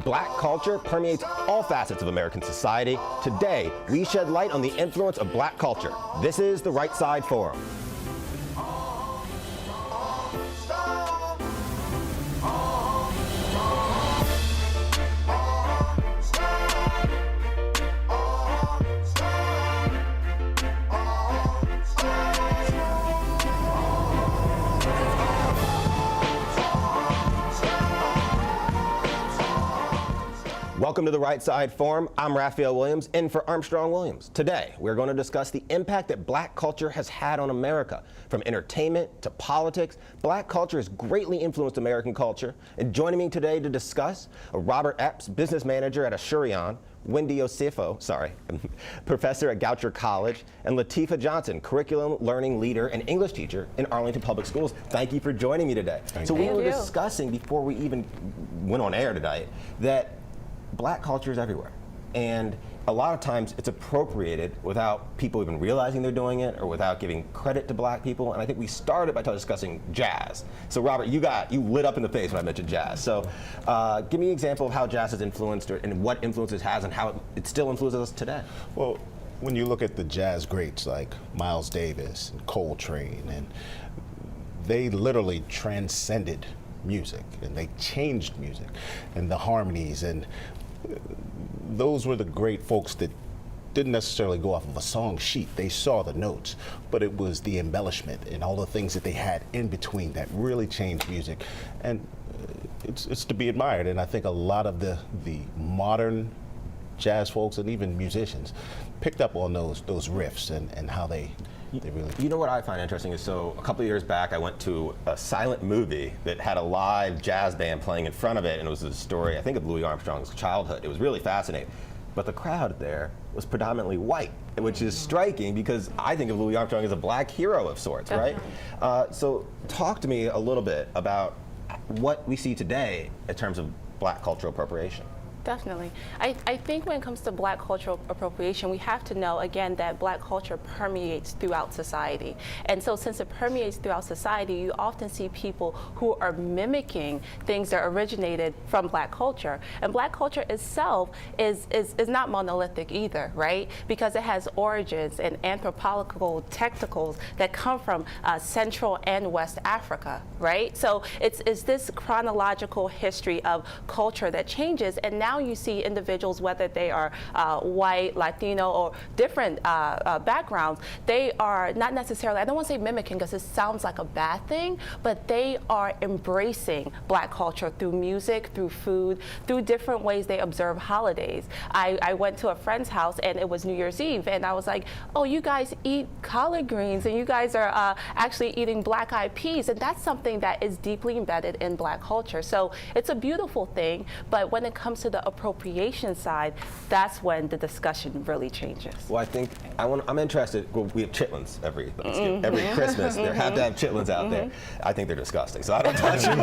Black culture permeates all facets of American society. Today, we shed light on the influence of black culture. This is the Right Side Forum. Welcome to the Right Side Forum. I'm Raphael Williams, in for Armstrong Williams. Today, we're going to discuss the impact that black culture has had on America. From entertainment to politics, black culture has greatly influenced American culture. And joining me today to discuss, Robert Epps, business manager at Asurion, Wendy Osefo, professor at Goucher College, and Latifah Johnson, curriculum learning leader and English teacher in Arlington Public Schools. Thank you for joining me today. So we were discussing before we even went on air tonight that black culture is everywhere, and a lot of times it's appropriated without people even realizing they're doing it or without giving credit to black people. And I think we started by discussing jazz. So Robert, you lit up in the face when I mentioned jazz. So give me an example of how jazz has influenced and what influence it has and how it still influences us today. Well, when you look at the jazz greats like Miles Davis and Coltrane, and they literally transcended music and they changed music and the harmonies, and those were the great folks that didn't necessarily go off of a song sheet. They saw the notes, but it was the embellishment and all the things that they had in between that really changed music. And it's to be admired. And I think a lot of the modern jazz folks and even musicians picked up on those riffs and how they really. You know what I find interesting is, so a couple of years back I went to a silent movie that had a live jazz band playing in front of it, and it was a story, I think, of Louis Armstrong's childhood. It was really fascinating. But the crowd there was predominantly white, which is striking because I think of Louis Armstrong as a black hero of sorts, right? So talk to me a little bit about what we see today in terms of black cultural appropriation. Definitely. I think when it comes to black cultural appropriation, we have to know, again, that black culture permeates throughout society. And so since it permeates throughout society, you often see people who are mimicking things that originated from black culture. And black culture itself is not monolithic either, right? Because it has origins and anthropological technicals that come from Central and West Africa, right? So it's this chronological history of culture that changes, and now you see individuals, whether they are white, Latino, or different backgrounds, they are not necessarily, I don't want to say mimicking because it sounds like a bad thing, but they are embracing black culture through music, through food, through different ways they observe holidays. I went to a friend's house and it was New Year's Eve, and I was like, oh, you guys eat collard greens and you guys are actually eating black-eyed peas, and that's something that is deeply embedded in black culture. So it's a beautiful thing, but when it comes to the appropriation side, that's when the discussion really changes. Well, I think I'm interested. Well, we have chitlins every Christmas. They have to have chitlins out there. I think they're disgusting, so I don't touch them.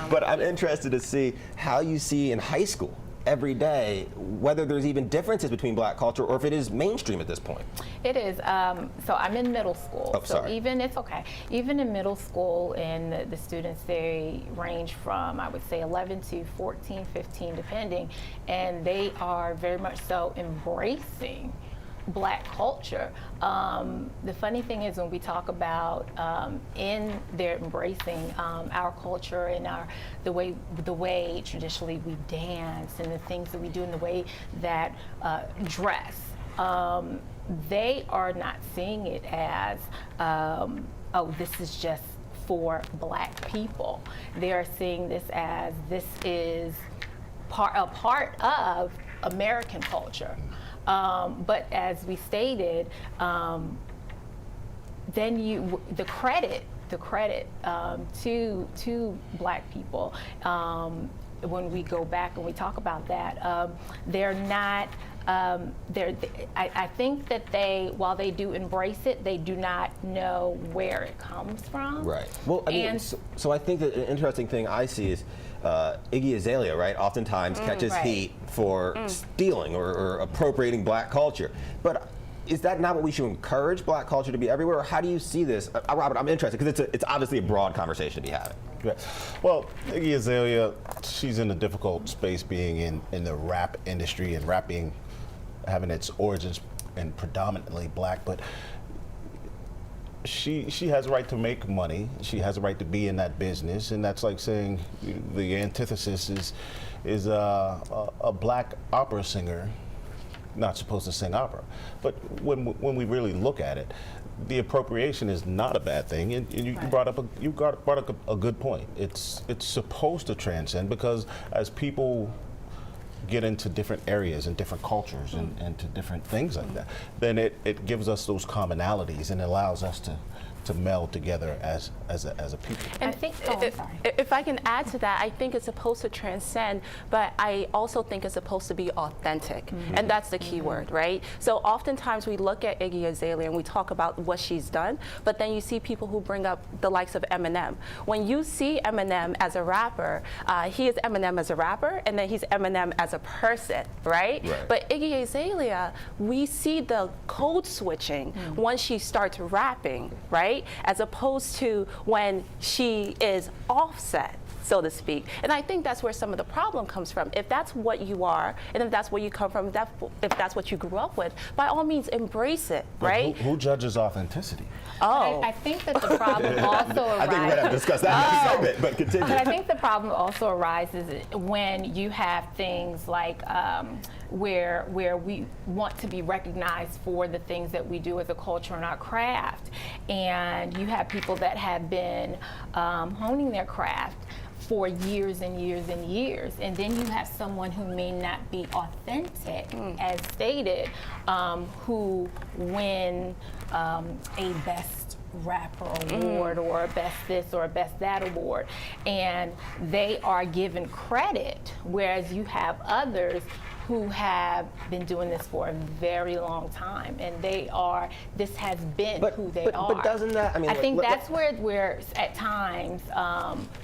But I'm interested to see how you see in high school every day whether there's even differences between black culture or if it is mainstream at this point. It is. So I'm in middle school. Oh, so sorry. It's okay. Even in middle school, and the students, they range from, I would say, 11 to 14, 15, depending, and they are very much so embracing black culture. The funny thing is, when we talk about in their embracing our culture and the way traditionally we dance and the things that we do and the way that dress, they are not seeing it as oh, this is just for black people. They are seeing this as this is a part of American culture. But as we stated, then the credit to black people, when we go back and we talk about that, they're not. I think that while they do embrace it, they do not know where it comes from. Right. Well, I mean, so I think that an interesting thing I see is Iggy Azalea, right, oftentimes catches heat for stealing or appropriating black culture. But is that not what we should encourage black culture to be everywhere? Or how do you see this? Robert, I'm interested because it's obviously a broad conversation to be having. Yeah. Well, Iggy Azalea, she's in a difficult space being in the rap industry and rap being having its origins and predominantly black, but she has a right to make money. She has a right to be in that business, and that's like saying the antithesis is a black opera singer not supposed to sing opera. But when we really look at it, the appropriation is not a bad thing, and you brought up a good point. It's supposed to transcend, because as people get into different areas and different cultures and to different things like that, then it gives us those commonalities and allows us to meld together as a people. And I think, if I can add to that, I think it's supposed to transcend, but I also think it's supposed to be authentic. And that's the key word, right? So oftentimes we look at Iggy Azalea and we talk about what she's done, but then you see people who bring up the likes of Eminem. When you see Eminem as a rapper, he is Eminem as a rapper, and then he's Eminem as a person, right? But Iggy Azalea, we see the code switching once she starts rapping, right? As opposed to when she is offset, so to speak. And I think that's where some of the problem comes from. If that's what you are, and if that's where you come from, if that's what you grew up with, by all means embrace it, right? Who judges authenticity? Oh. I think that the problem also arises. I think we're going to have to discuss that next segment, but continue. But I think the problem also arises when you have things like where we want to be recognized for the things that we do as a culture and our craft, and you have people that have been honing their craft for years and years and years, and then you have someone who may not be authentic, as stated, who win a best rapper award or a best this or a best that award, and they are given credit, whereas you have others who have been doing this for a very long time, and this has been who they are. But doesn't that, I think that's where at times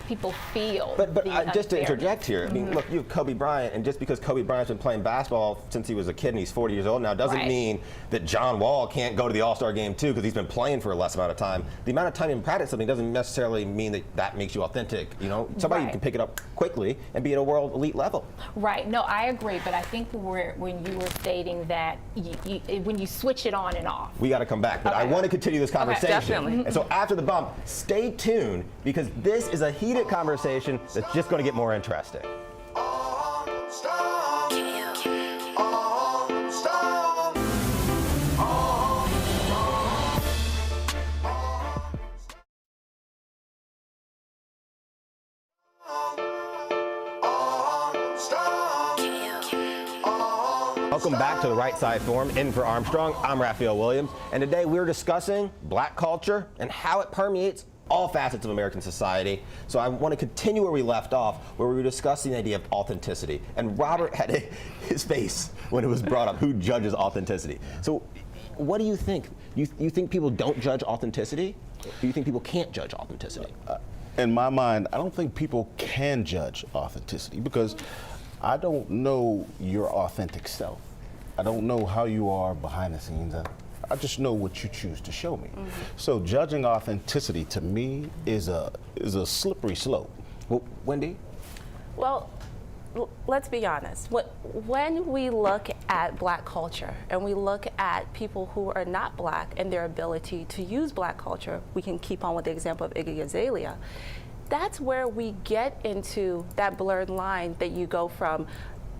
people feel. But just to interject here, I mean, look, you have Kobe Bryant, and just because Kobe Bryant's been playing basketball since he was a kid and he's 40 years old now, doesn't mean that John Wall can't go to the All-Star game too, because he's been playing for a less amount of time. The amount of time you practice something doesn't necessarily mean that makes you authentic. You know, somebody can pick it up quickly and be at a world elite level. Right. No, I agree, but I think when you were stating that when you switch it on and off. We got to come back, but I want to continue this conversation. Definitely. And so after the bump, stay tuned, because this is a heated conversation that's just going to get more interesting. Welcome back to the Right Side Forum. In for Armstrong, I'm Raphael Williams, and today we're discussing black culture and how it permeates all facets of American society. So I want to continue where we left off, where we were discussing the idea of authenticity. And Robert had his face when it was brought up, who judges authenticity. So what do you think? You think people don't judge authenticity? Do you think people can't judge authenticity? In my mind, I don't think people can judge authenticity, because I don't know your authentic self. I don't know how you are behind the scenes. I just know what you choose to show me. So judging authenticity to me is a slippery slope. Well, Wendy? Well, let's be honest. When we look at black culture and we look at people who are not black and their ability to use black culture, we can keep on with the example of Iggy Azalea. That's where we get into that blurred line that you go from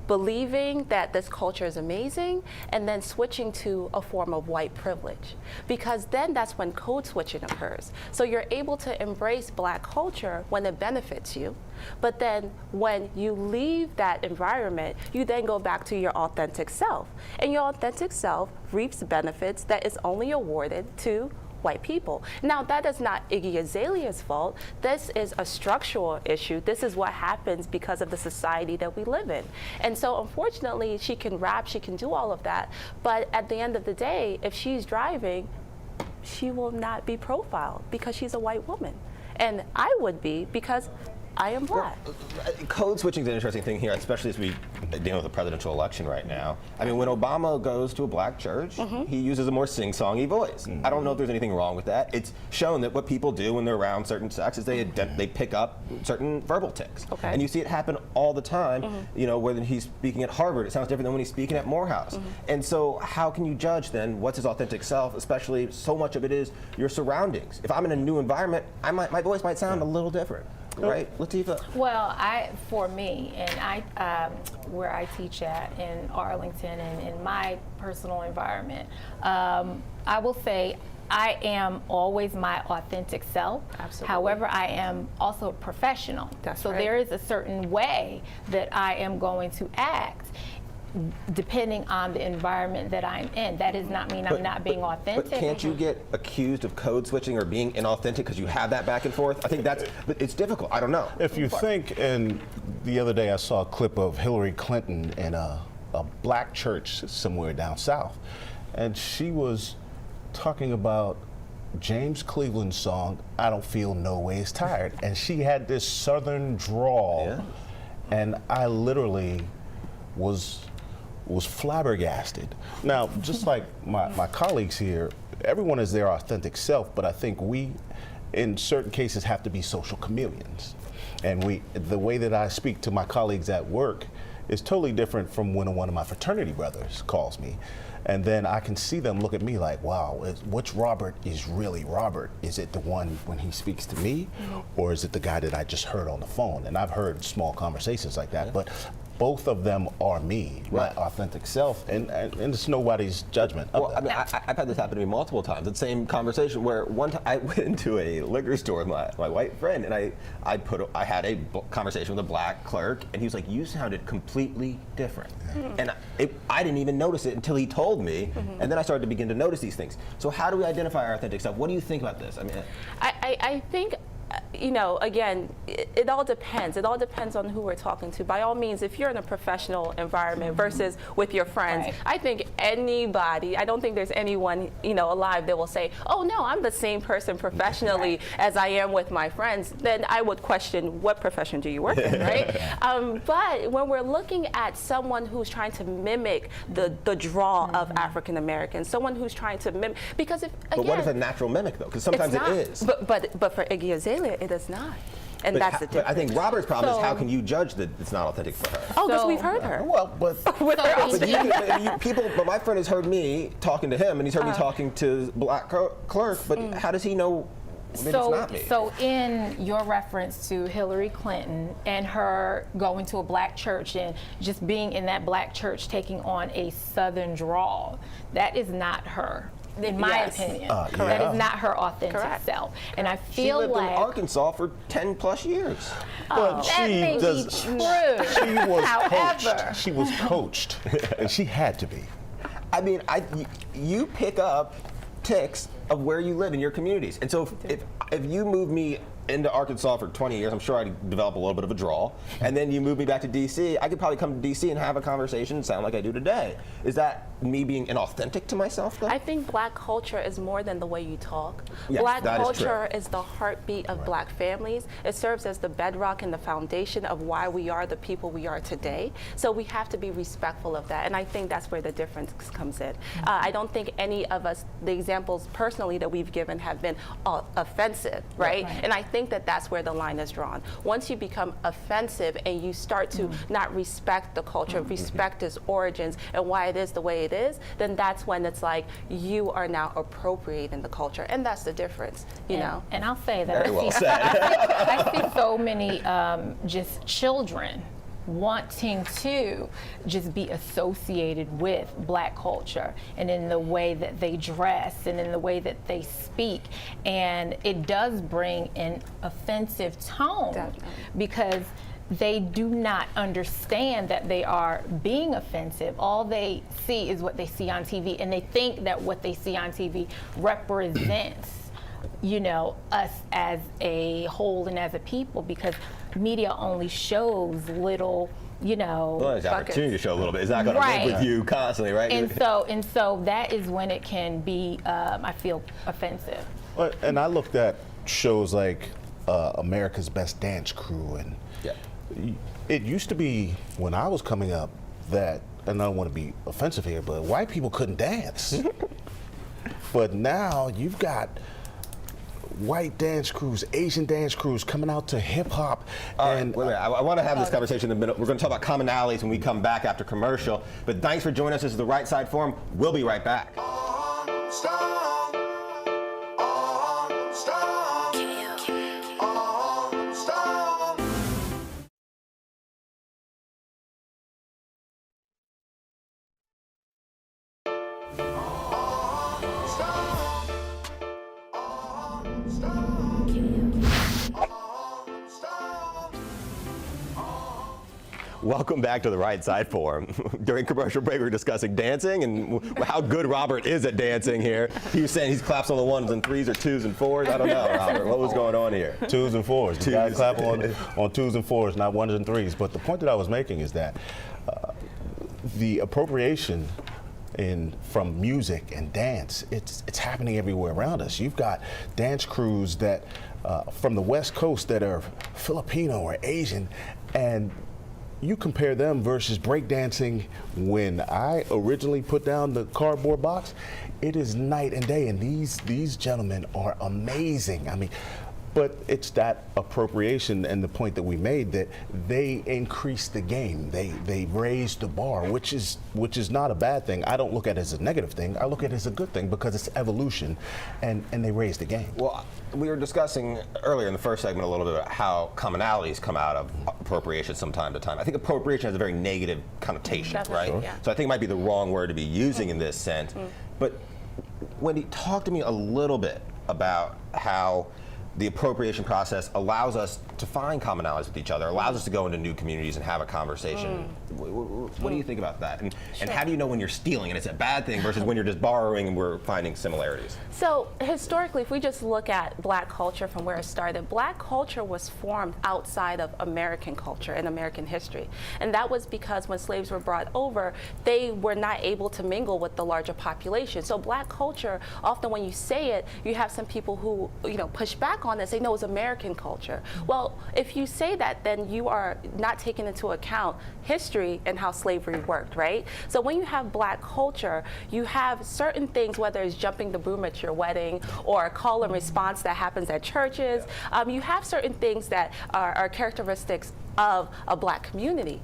believing that this culture is amazing and then switching to a form of white privilege, because then that's when code switching occurs. So you're able to embrace black culture when it benefits you, but then when you leave that environment, you then go back to your authentic self, and your authentic self reaps benefits that is only awarded to white people. Now, that is not Iggy Azalea's fault. This is a structural issue. This is what happens because of the society that we live in. And so, unfortunately, she can rap, she can do all of that, but at the end of the day, if she's driving, she will not be profiled because she's a white woman. And I would be, because I am black. Code switching is an interesting thing here, especially as we deal with the presidential election right now. I mean, when Obama goes to a black church, he uses a more sing-songy voice. I don't know if there's anything wrong with that. It's shown that what people do when they're around certain sects is they pick up certain verbal tics. Okay. And you see it happen all the time. You know, whether he's speaking at Harvard, it sounds different than when he's speaking at Morehouse. And so how can you judge then what's his authentic self, especially so much of it is your surroundings. If I'm in a new environment, my voice might sound a little different. Right, Latifah? Well, for me, and where I teach at in Arlington and in my personal environment, I will say I am always my authentic self. Absolutely. However, I am also a professional. So there is a certain way that I am going to act depending on the environment that I'm in. That does not mean I'm not being authentic. But can't you get accused of code switching or being inauthentic because you have that back and forth? I think but it's difficult. I don't know. If you think, and the other day I saw a clip of Hillary Clinton in a black church somewhere down south, and she was talking about James Cleveland's song, I Don't Feel No Ways Tired, and she had this southern drawl, and I literally was flabbergasted. Now, just like my colleagues here, everyone is their authentic self, but I think we, in certain cases, have to be social chameleons. And the way that I speak to my colleagues at work is totally different from when one of my fraternity brothers calls me. And then I can see them look at me like, wow, which Robert is really Robert? Is it the one when he speaks to me, or is it the guy that I just heard on the phone? And I've heard small conversations like that, but both of them are me, my authentic self, and it's nobody's judgment. Well, I mean, I've had this happen to me multiple times. The same conversation where one time I went into a liquor store with my white friend, and I had a conversation with a black clerk, and he was like, "You sounded completely different," and I didn't even notice it until he told me, and then I started to begin to notice these things. So how do we identify our authentic self? What do you think about this? I mean, I think, you know, again, it all depends. It all depends on who we're talking to. By all means, if you're in a professional environment versus with your friends, I think anybody, I don't think there's anyone, you know, alive that will say, oh no, I'm the same person professionally as I am with my friends. Then I would question, what profession do you work in, right? But when we're looking at someone who's trying to mimic the draw of African Americans, someone who's trying to mimic, because if, again, but what is a natural mimic though? Because sometimes it is. But for Iggy Azalea, it is not. And that's the difference. But I think Robert's problem is how can you judge that it's not authentic for her? Oh, because we've heard her. Well, but but my friend has heard me talking to him, and he's heard me talking to the black clerk. But how does he know that it's not me? So in your reference to Hillary Clinton and her going to a black church and just being in that black church taking on a southern drawl, that is not her. In my opinion, that is not her authentic self, and I feel she lived like in Arkansas for 10 plus years. But that may be true. She was However, coached. She was coached, and she had to be. I mean, you pick up ticks of where you live in your communities, and so if you move me into Arkansas for 20 years, I'm sure I'd develop a little bit of a drawl. And then you move me back to DC, I could probably come to DC and have a conversation and sound like I do today. Is that me being inauthentic to myself, though? I think black culture is more than the way you talk. Yes, black that is culture is the heartbeat of black families. It serves as the bedrock and the foundation of why we are the people we are today. So we have to be respectful of that. And I think that's where the difference comes in. I don't think any of us, the examples personally that we've given have been offensive, right? And I think that that's where the line is drawn. Once you become offensive and you start to not respect the culture, respect its origins and why it is the way it is, then that's when it's like you are now appropriating the culture, and that's the difference, you know. And I'll say that Very well said. I see so many just children wanting to just be associated with black culture and in the way that they dress and in the way that they speak, and it does bring an offensive tone because they do not understand that they are being offensive. All they see is what they see on TV, and they think that what they see on TV represents you know, us as a whole and as a people, because media only shows little, you know, well, there's opportunity to show a little bit. It's not going to live with you constantly, right? And so that is when it can be, I feel, offensive. And I looked at shows like America's Best Dance Crew, and Yeah. it used to be when I was coming up that, and I don't want to be offensive here, but white people couldn't dance. But now you've got white dance crews, Asian dance crews coming out to hip hop. And Wait a minute. I want to have this conversation in a minute. We're going to talk about commonalities when we come back after commercial. But thanks for joining us. This is the Right Side Forum. We'll be right back. Welcome back to the Right Side Forum. During commercial break, we were discussing dancing and how good Robert is at dancing here. He was saying he claps on the ones and threes or twos and fours. I don't know, Robert. What was going on here? Twos and fours. The guy clap on twos and fours, not ones and threes. But the point that I was making is that the appropriation from music and dance, it's happening everywhere around us. You've got dance crews that from the West Coast that are Filipino or Asian, and you compare them versus breakdancing when I originally put down the cardboard box, it is night and day, and these gentlemen are amazing. I mean, but it's that appropriation and the point that we made that they increased the game. They raised the bar, which is not a bad thing. I don't look at it as a negative thing. I look at it as a good thing because it's evolution, and they raised the game. Well, we were discussing earlier in the first segment a little bit about how commonalities come out of appropriation from time to time. I think appropriation has a very negative connotation, Definitely, right? yeah. So I think it might be the wrong word to be using in this sense. But Wendy, talk to me a little bit about how the appropriation process allows us to find commonalities with each other, allows us to go into new communities and have a conversation. What do you think about that? And how do you know when you're stealing and it's a bad thing versus when you're just borrowing and we're finding similarities? So historically, if we just look at black culture from where it started, black culture was formed outside of American culture and American history. And that was because when slaves were brought over, they were not able to mingle with the larger population. So black culture, often when you say it, you have some people who push back on it, say, no, it's American culture. Well, if you say that, then you are not taking into account history and how slavery worked, right? So when you have black culture, you have certain things, whether it's jumping the broom at your wedding or a call and response that happens at churches, you have certain things that are characteristics of a black community.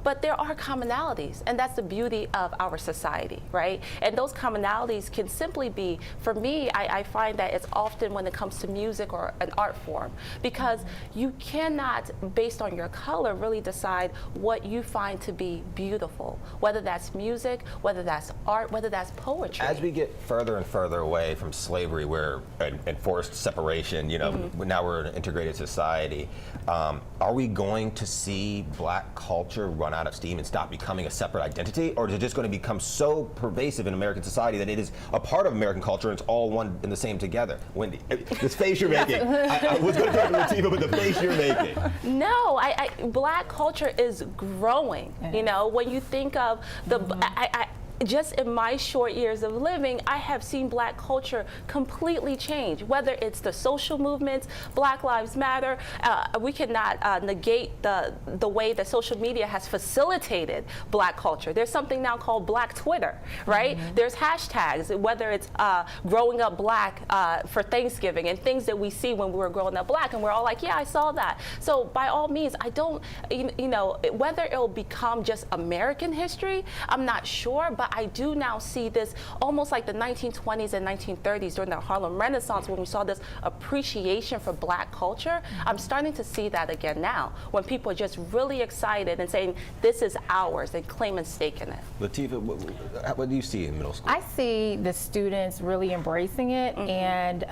But there are commonalities, and that's the beauty of our society, right? And those commonalities can simply be, for me, I find that it's often when it comes to music or an art form, because you cannot, based on your color, really decide what you find to be beautiful, whether that's music, whether that's art, whether that's poetry. As we get further and further away from slavery, where enforced separation, now we're an integrated society, are we going to see black culture run out of steam and stop becoming a separate identity, or is it just going to become so pervasive in American society that it is a part of American culture and it's all one and the same together? Wendy, this face you're making, I was going to talk to Latifah, but the face you're making. No, black culture is growing. When you think of just in my short years of living, I have seen black culture completely change, whether it's the social movements, Black Lives Matter. We cannot negate the way that social media has facilitated black culture. There's something now called Black Twitter, right? There's hashtags, whether it's growing up black for Thanksgiving and things that we see when we were growing up black, and we're all like, yeah, I saw that. So by all means, I don't, whether it'll become just American history, I'm not sure, but I do now see this almost like the 1920s and 1930s during the Harlem Renaissance, when we saw this appreciation for black culture. I'm starting to see that again now, when people are just really excited and saying, this is ours, and claiming stake in it. Latifah, what do you see in middle school? I see the students really embracing it, and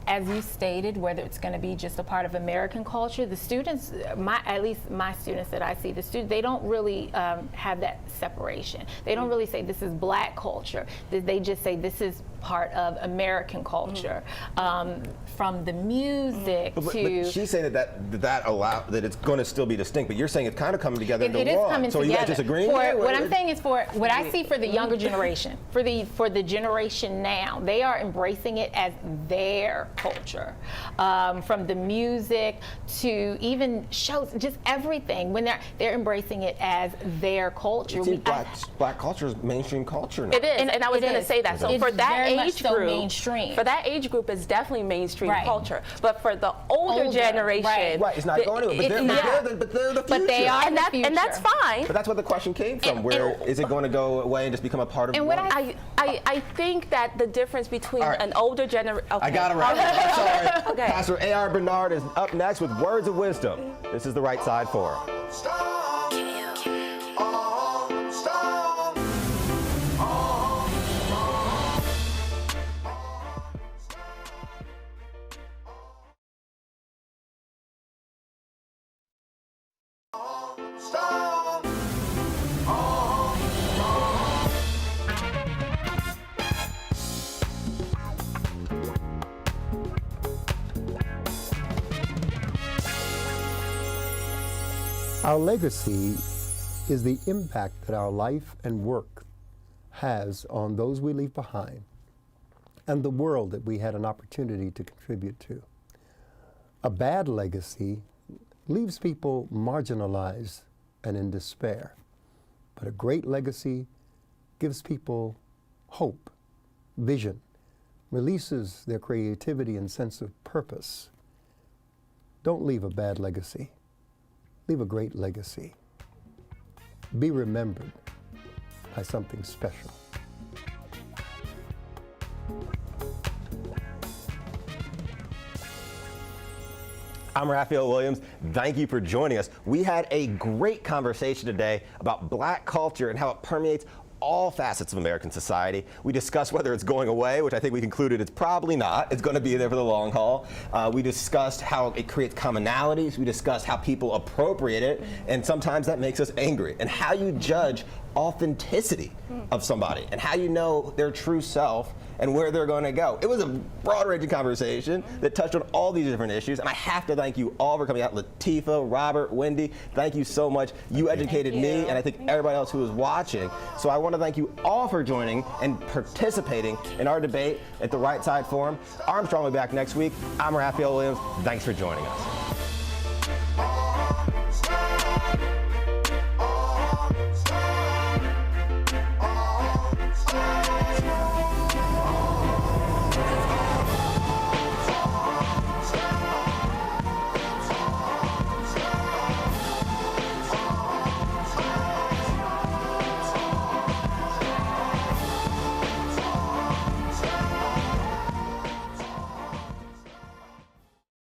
as you stated, whether it's going to be just a part of American culture, the students, at least my students that I see, they don't really have that separation. They don't really say this is black culture. They just say this is part of American culture, from the music But to. she's saying that it's going to still be distinct, but you're saying it's kind of coming together into It is one. coming so together. you guys disagreeing? What I'm saying is, for what I see for the younger generation, for the generation now, they are embracing it as their culture, from the music to even shows, just everything. When they're embracing it as their culture. It seems black culture is mainstream culture now. It is, and I was going to say that. So It's for that very much age so group, mainstream. for that age group, it's definitely mainstream Right. culture. But for the older generation, Right, it's not going anywhere. But they're the future. But they are and the future. that's fine. But that's where the question came from. Where is it going to go away and just become a part of? And what one? I think that the difference between All right. an older generation. Okay. I got it right. I'm sorry. Okay. Pastor A.R. Bernard is up next with words of wisdom. This is the Right Side Forum. Our legacy is the impact that our life and work has on those we leave behind and the world that we had an opportunity to contribute to. A bad legacy leaves people marginalized and in despair, but a great legacy gives people hope, vision, releases their creativity and sense of purpose. Don't leave a bad legacy. Leave a great legacy. Be remembered by something special. I'm Raphael Williams. Thank you for joining us. We had a great conversation today about black culture and how it permeates all facets of American society. We discussed whether it's going away, which I think we concluded it's probably not. It's going to be there for the long haul. We discussed how it creates commonalities. We discussed how people appropriate it, and sometimes that makes us angry. And how you judge authenticity of somebody and how you know their true self and where they're going to go. It was a broad-ranging conversation that touched on all these different issues, and I have to thank you all for coming out. Latifah, Robert, Wendy, thank you so much. You educated me, and I think everybody else who was watching. So I want to thank you all for joining and participating in our debate at the Right Side Forum. Armstrong will be back next week. I'm Raphael Williams. Thanks for joining us.